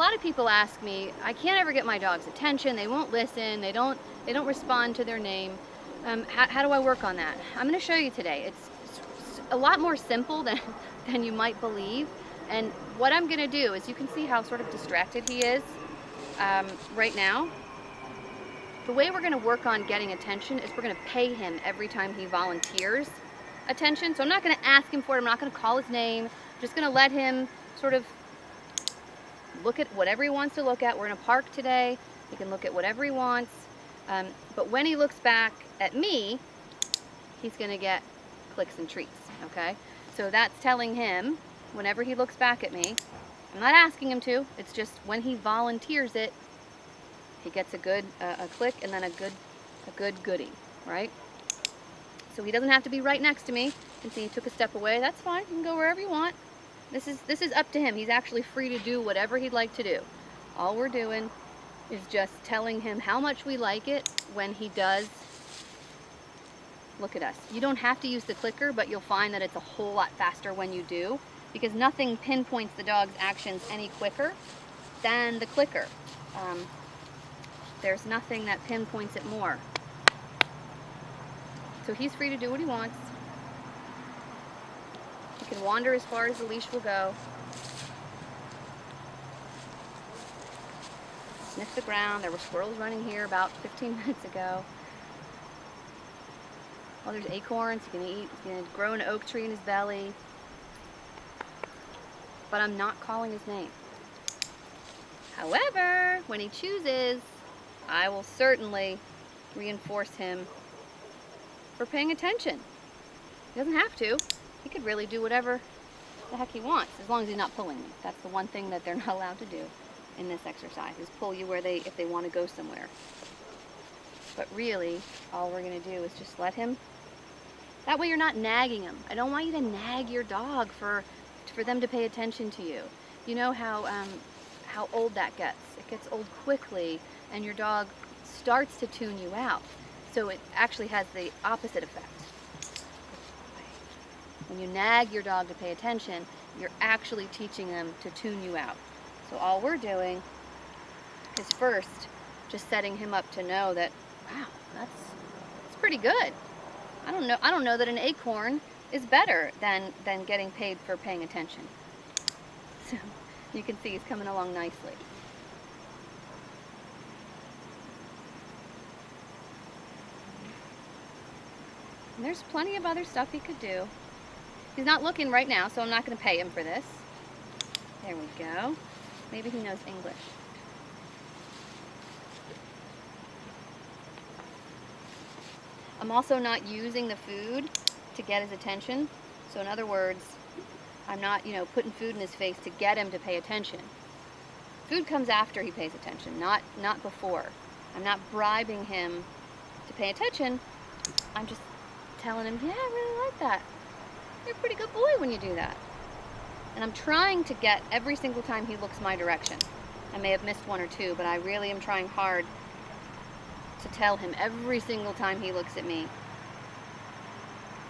lot of people ask me, I can't ever get my dog's attention. They won't listen. They don't respond to their name. How do I work on that? I'm going to show you today. It's a lot more simple than than you might believe. And what I'm going to do is, you can see how sort of distracted he is right now. The way we're going to work on getting attention is we're going to pay him every time he volunteers attention. So I'm not going to ask him for it. I'm not going to call his name. I'm just going to let him sort of look at whatever he wants to look at. We're in a park today. He can look at whatever he wants. But when he looks back at me, he's going to get clicks and treats, okay? So that's telling him, whenever he looks back at me, I'm not asking him to, it's just when he volunteers it, he gets a good a click and then a good goodie, right? So he doesn't have to be right next to me. You can see he took a step away. That's fine. You can go wherever you want. This is up to him. He's actually free to do whatever he'd like to do. All we're doing is just telling him how much we like it when he does look at us. You don't have to use the clicker, but you'll find that it's a whole lot faster when you do, because nothing pinpoints the dog's actions any quicker than the clicker. There's nothing that pinpoints it more. So he's free to do what he wants. He can wander as far as the leash will go. Sniff the ground. There were squirrels running here about 15 minutes ago. Oh, there's acorns. He's going to eat. He's going to grow an oak tree in his belly. But I'm not calling his name. However, when he chooses, I will certainly reinforce him for paying attention. He doesn't have to. He could really do whatever the heck he wants, as long as he's not pulling me. That's the one thing that they're not allowed to do in this exercise, is pull you if they want to go somewhere. But really, all we're going to do is just let him. That way you're not nagging him. I don't want you to nag your dog for them to pay attention to you. You know how old that gets. It gets old quickly, and your dog starts to tune you out. So it actually has the opposite effect. When you nag your dog to pay attention, you're actually teaching them to tune you out. So all we're doing is first just setting him up to know that, wow, that's pretty good. I don't know that an acorn is better than getting paid for paying attention. So you can see he's coming along nicely. And there's plenty of other stuff he could do. He's not looking right now, so I'm not going to pay him for this. There we go. Maybe he knows English. I'm also not using the food to get his attention. So in other words, I'm not, putting food in his face to get him to pay attention. Food comes after he pays attention, not before. I'm not bribing him to pay attention. I'm just telling him, yeah, I really like that. You're a pretty good boy when you do that. And I'm trying to get every single time he looks my direction. I may have missed one or two, but I really am trying hard to tell him every single time he looks at me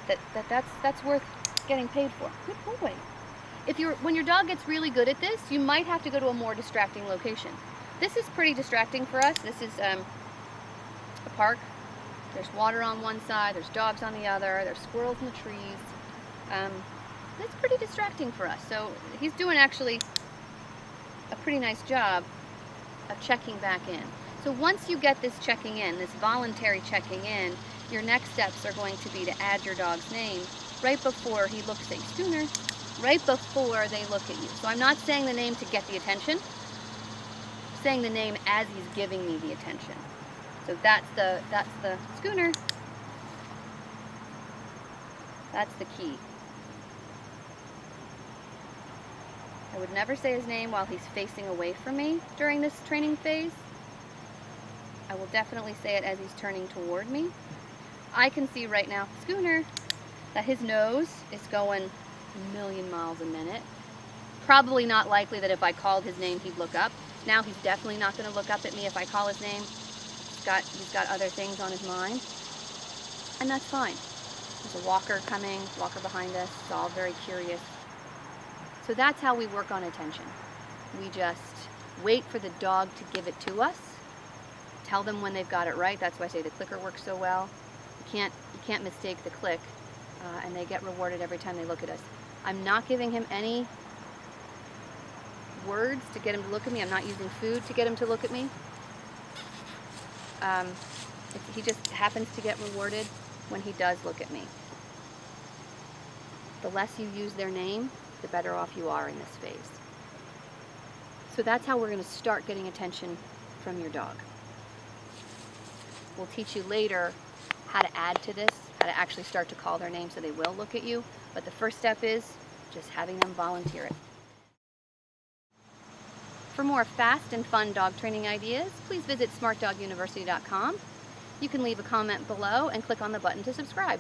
that's worth getting paid for. Good boy. When your dog gets really good at this, you might have to go to a more distracting location. This is pretty distracting for us. This is a park. There's water on one side, there's dogs on the other, there's squirrels in the trees. That's pretty distracting for us. So he's doing actually a pretty nice job of checking back in. So once you get this checking in, this voluntary checking in, your next steps are going to be to add your dog's name right before he looks at you. Schooner, right before they look at you. So I'm not saying the name to get the attention. I'm saying the name as he's giving me the attention. So that's the Schooner. That's the key. I would never say his name while he's facing away from me during this training phase. I will definitely say it as he's turning toward me. I can see right now, Schooner, that his nose is going a million miles a minute. Probably not likely that if I called his name he'd look up. Now he's definitely not going to look up at me if I call his name. He's got other things on his mind. And that's fine. There's a walker coming, walker behind us. It's all very curious. So that's how we work on attention. We just wait for the dog to give it to us, tell them when they've got it right. That's why I say the clicker works so well. You can't mistake the click, and they get rewarded every time they look at us. I'm not giving him any words to get him to look at me. I'm not using food to get him to look at me. He just happens to get rewarded when he does look at me. The less you use their name, the better off you are in this phase. So that's how we're going to start getting attention from your dog. We'll teach you later how to add to this, how to actually start to call their name so they will look at you. But the first step is just having them volunteer it. For more fast and fun dog training ideas, please visit smartdoguniversity.com. You can leave a comment below and click on the button to subscribe.